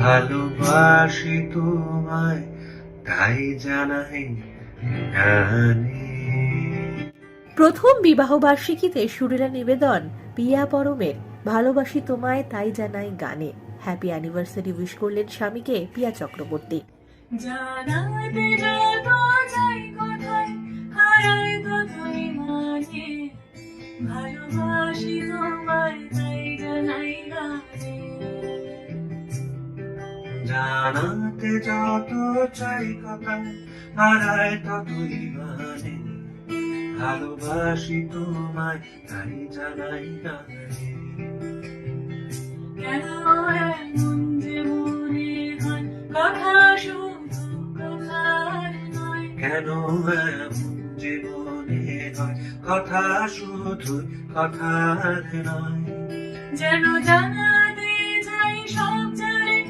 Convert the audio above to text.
ভালোবাসি তোমায় তাই জানাই গানে। প্রথম বিবাহবার্ষিকীতে সুরেলা নিবেদন পিয়া পরমের ভালোবাসি তোমায় তাই জানাই গানে। হ্যাপি অ্যানিভার্সারি উইশ করলেন স্বামীকে পিয়া চক্রবর্তী। জানাতে যত চাই কথায় হারাই ততই মানে, ভালোবাসি তোমায় তাই জানাই গানে। জানাতে যত চাই কথা হারায় ততই মানে, ভালোবাসি তোমায় তাই জানাই গানে। কেন এমন যে মনে হয় কথা শুধু কথার নয়, কেন এমন যে মনে হয় কথা শুধু কথার নয়, যেন জানা